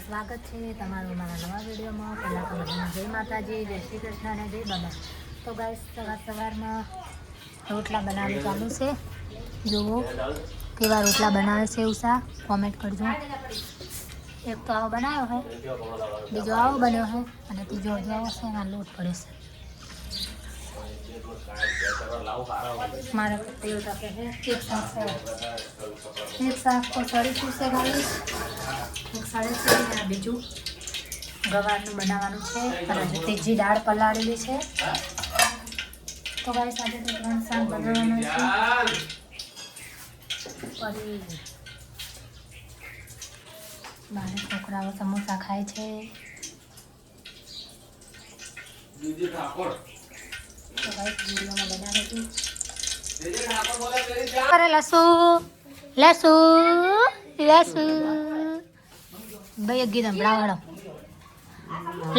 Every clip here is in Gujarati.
સ્વાગત છે તમારું મારા નવા વિડીયોમાં। પહેલાં તો બધાને જય માતાજી, જય શ્રી કૃષ્ણ અને જય બાબા। તો ગાઈસ સવારમાં રોટલા બનાવવાનું ચાલુ છે। જુઓ કેવા રોટલા બનાવે છે ઉષા, કોમેન્ટ કરજો। એક તો આવો બનાવ્યો है, બીજો આવો બન્યો है અને ત્રીજો હજુ આવો છે। એમાં લોટ પડે છે મારા તેલ તપે है। એક શાક તો સળીશું છે ગાઈસ, એક સળે છે અને બીજું ગવારનું બનાવવાનું છે અને હજુ ત્રીજી દાળ પલાળેલી છે। તો ગાઈસ આજે તો 3 શાક બનાવવાનું છે। ફરી મારા છોકરાઓ સમોસા ખાય છે। તો ગાઈસ વિડીયોમાં બનાવે છે અરે લસુ લસુ લસુ ભાઈ ગીત સંભળાવડો।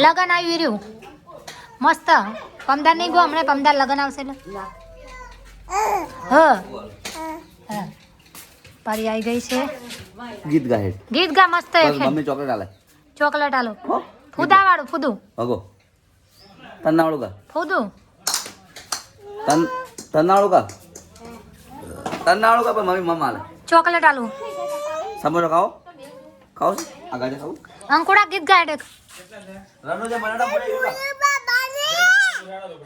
લગન આવી રહ્યું મસ્ત, પમદાર નહીં ગો, હમણાં પમદાર લગન આવશે એટલે હા પારી આવી ગઈ છે। ગીત ગાય, ગીત ગા મસ્ત છે। મમ્મી ચોકલેટ આલે, ચોકલેટ આલો, ફૂદા વાળું ફૂદું હગો તન્નાળું કા ફૂદું તન્નાળું કા પણ મમ્મી મમ્મા આલે ચોકલેટ આલું। સમોસો ખાઓ ખાઓ છે આ ગાજે ખાઓ। અંકુડા ગીત ગાય દેખ, રણુ જે મનડા બોલે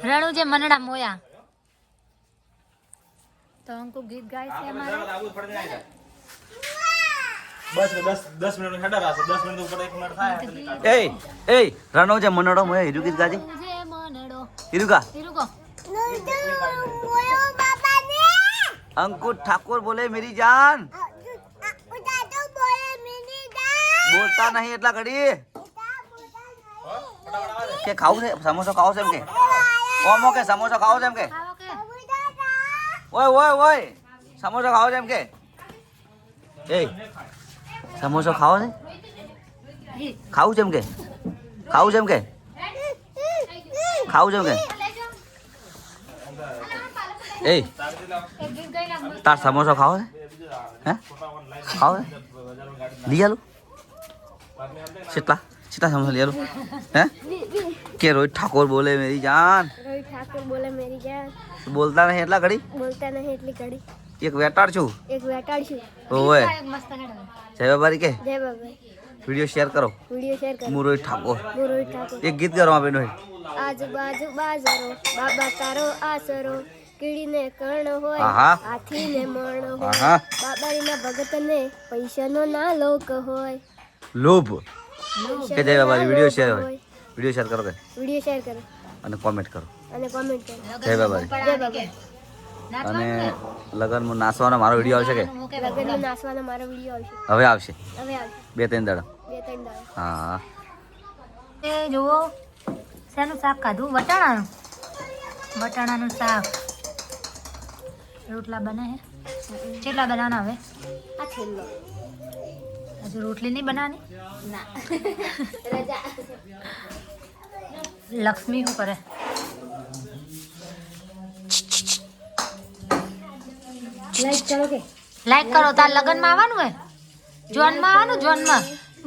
રણુ જે મનડા મોયા। તો અંકુ ગીત ગાય છે અમારે। બસ 10 મિનિટ હેડા રાસે 10 મિનિટ ઉપર 1 મિનિટ થાય। એ રણુ જે મનડો મોયા હીરુ ગીત ગાજે, જે મનડો હીરુ કા હીરુકો अंकुर ठाकुर बोले मेरी जान, बोलता नहीं એટલા ઘડી કે ખાવું છે સમોસો ખાવો છે એમ કે ઓમો કે સમોસો ખાવો છે એમ કે ખાવો કે ઓય ઓય ઓય સમોસો ખાવો છે એમ કે એ સમોસો ખાવો છે ખાવું છે એમ કે ખાવું છે એમ કે ખાવું છે એમ કે એ તાર સમોસો ખાવો છે હે ખાવો છે લઈ આલું કેટલા કેટલા સમોસા લઈ આલું હે કે રોહિત ઠાકોર બોલે મેરી જાન, રોહિત ઠાકોર બોલે મેરી જાન, બોલતા નહીં એટલા ઘડી બોલતા નહીં એટલી ઘડી એક વેટાડ છું એક વેટાડ છું। ઓય મસ્ત હેડો જય બાબારી કે જય બાબા, વિડિયો શેર કરો। વિડિયો શેર કરો। હું રોહિત ઠાકોર હું રોહિત ઠાકોર। એક ગીત ગારો આપેનો હે આજુબાજુ બાજારો બાબા તારો આસરો, કીડીને કર્ણ હોય આહા હાથીને મર્ણ હોય, આહા બાબારીના ભગતને પૈસાનો ના લોક હોય, લોભ પૈસાનો કે જય બાબારી ના વિડિયો લોક શેર હોય। વિડિયો શેર કરો કે વિડિયો શેર કરો અને કોમેન્ટ કરો અને કોમેન્ટ કરો। જય બાબારી। જય બાબા। અને લગનમાં નાચવાનો મારો વિડિયો આવશે કે લગનમાં નાચવાનો મારો વિડિયો આવશે, હવે આવશે હવે આવશે 2-3 દાડા 2-3 દાડા। હા એ જુઓ શેનું શાક ખાધું, વટાણાનું વટાણાનું શાક। રોટલા બને હે, કેટલા બનાવવાના હવે આ છેલ્લો હજુ રોટલી નહીં બનાવવાની ના રજા। લક્ષ્મી શું કરે લાઈક કરો કે લાઈક કરો। તાર લગ્નમાં આવવાનું હે, જોનમાં આવવાનું,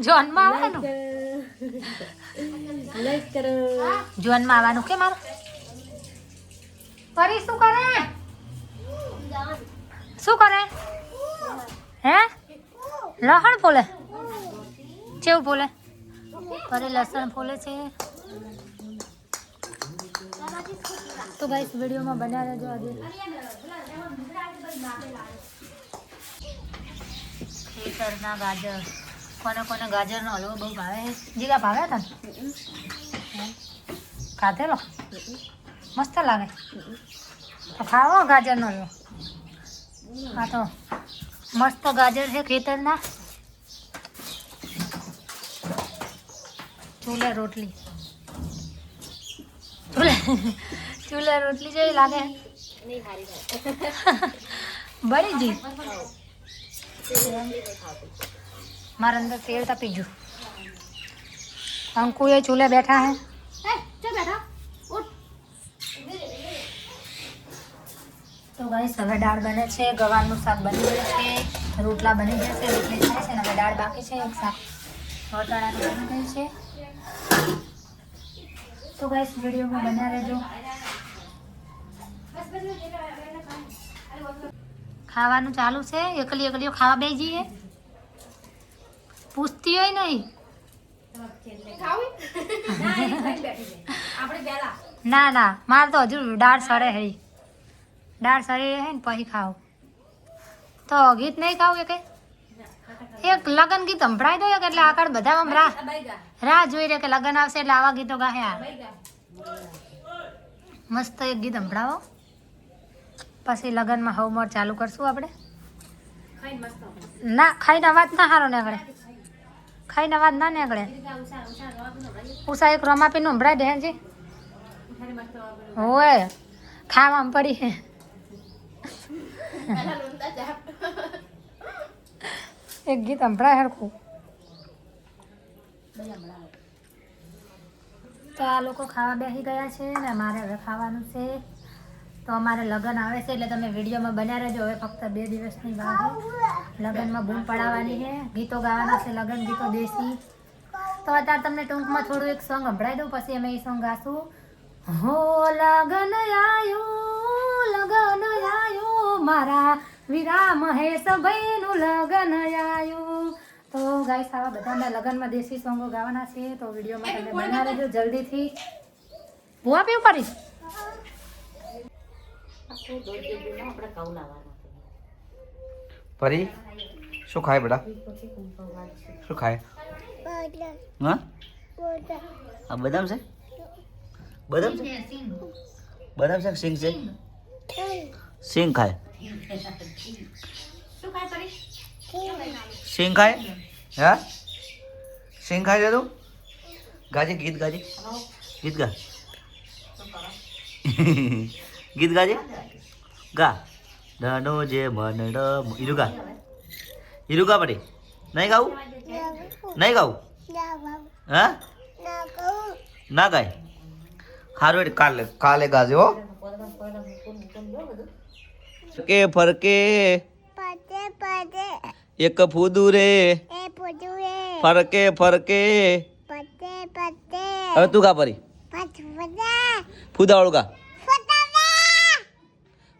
જોનમાં આવવાનું, લાઈક કરો। જોનમાં આવવાનું કે મારે પરી શું કરે શું કરે હે લસણ ફોલે કેવું ફોલે પરી લસણ ફોલે છે। તો ગાઈસ વિડીયોમાં બન્યા રહેજો। આજે ખેતરના ગાજર, કોને કોને ગાજરનો હલવો બહુ ભાવે છે? જીગા ભાવે તને ખાધેલો મસ્ત લાગે તો ખાવો ગાજરનો હલવો। હા તો મસ્ત ગાજર છે ખેતરના। ચૂલે રોટલી ચૂલે રોટલી જેવી લાગે બળી જી મારા અંદર તેલ તપી ગયું। અંકુ એ ચૂલે બેઠા હે, તો ગાઈસ હવે દાળ બને છે, ગવારનું શાક બની ગયું છે, રોટલા બની જશે, રોટલી થાય છે ને હવે દાળ બાકી છે, એક શાક વટાણાનું બની ગયું છે. તો ગાઈસ વિડીયોમાં બન્યા રહેજો. ખાવાનું ચાલુ છે. એકલી એકલીઓ ખાવા બેસી જઈએ. પૂછતી હોય નહીં. ના ના મારે તો હજુ દાળ સડે હે. દાળ સડે હે ને પછી ખાવ. તો ગીત નહીં ખાવું કે એક લગન ગીત સંભળાઈ દો એટલે આગળ બધા રાહ જોઈ રહે કે લગન આવશે એટલે આવા ગીતો ગાહે. મસ્ત એક ગીત સંભળાવો પછી લગનમાં હવમોર ચાલુ કરશું આપણે. ના ખાઈને અવાજ ના સારો નીકળે. ખાઈને અવાજ ના નીકળે. ઉષા એક રમાપીનું સંભળાઈ દે છે. હોય ખાવામાં પડી હે. એક ગીત સંભળાય હરખું. તો આ લોકો ખાવા બેસી ગયા છે ને અમારે હવે ખાવાનું છે. તો અમારે લગ્ન આવે છે એટલે તમે વિડીયોમાં બન્યા રહેજો. હવે ફક્ત 2 દિવસની વાત લગ્નમાં બૂમ પડાવવાની છે. ગીતો ગાવાના છે લગ્ન ગીતો દેશી. તો અત્યારે તમને ટૂંકમાં થોડું એક સોંગ સંભળાવી દઉં પછી અમે એ સોંગ ગાશું. હો લગન આયો મારા વીરા મહેશભાઈનું લગન આયું. તો ગાઈસ આવા બધાના લગનમાં દેશી સોંગો ગાવાના છે. તો વિડીયોમાં તમે બન્યા રહેજો જલ્દીથી. ભૂવા પીવું કરીશ. પરી શું ખાય બેટા? શું ખાય? હા આ બદામ છે? બદામ છે? બદામ છે સિંગ છે? સિંગ ખાય. સિંગ ખાય? હા સિંગ ખાય છે તું? ગાજે ગીત ગાજે. ગીત ગા. ગીત ગાજે. ગા નાનો જે મનડ ઈરુ ગા. ઈરુ ગા પડી. નહીં ગાવું? નહીં ગાવું? હા ના ગાય. સારું એટલે કાલે ગાજે હો. કે ફરકે એક ફૂદું રે ફરકે ફરકે. હવે તું ગા પરી. ફૂદાવાળું ગા.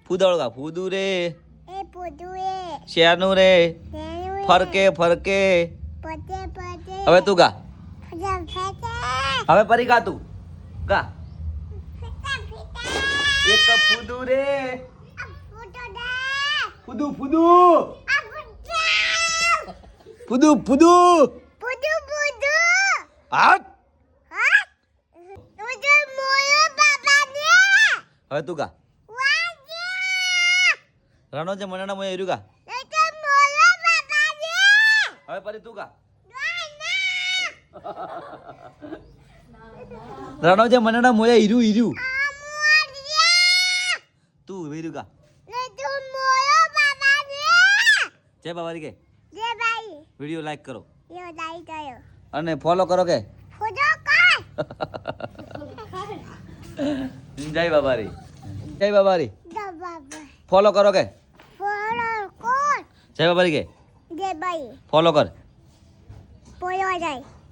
ફૂદાવાળું ગા. ફૂદું રે શેરનું રે ફરકે ફરકે. હવે તું ગા. હવે પરી ગા તું ગા. એક ફૂદું રે ફૂદું ફૂદું ફૂદું ફૂદું હાટ. હવે તું ગા. રણો જે મને મોય એર્યું ગા. હવે પરી તું ગા. રણો જે મને મોય ઈર્યું ઈર્યું. તું વેર્યું ગા. જય બાબારી કે વિડીયો લાઈક કરો અને ફોલો કરો કે. જય બાબારી. જય બાબારી ફોલો કરો કે. જય બાબારી કે ફોલો કર.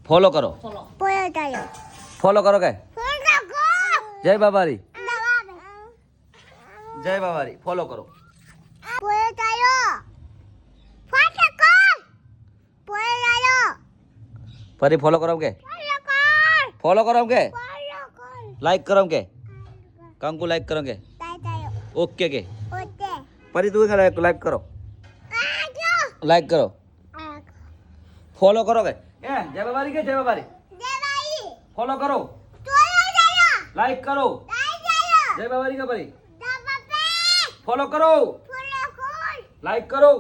ફોલો કરો. ફોલો કરો કે. જય બાબારી. જય બાબારી ફોલો કરો. ફરી ફોલો કરો કે. ફોલો કરો કે. લાઈક કરો કે. કંકુ લાઈક કરો કે. ઓકે કે. ફરી તું લાઈક કરો. લાઈક કરો. ફોલો કરો કે. જય બાબારી કે. જય બાબારી ફોલો કરો. લાઈક કરો. જય બાબારી કે ફરી ફોલો કરો. લાઈક કરો.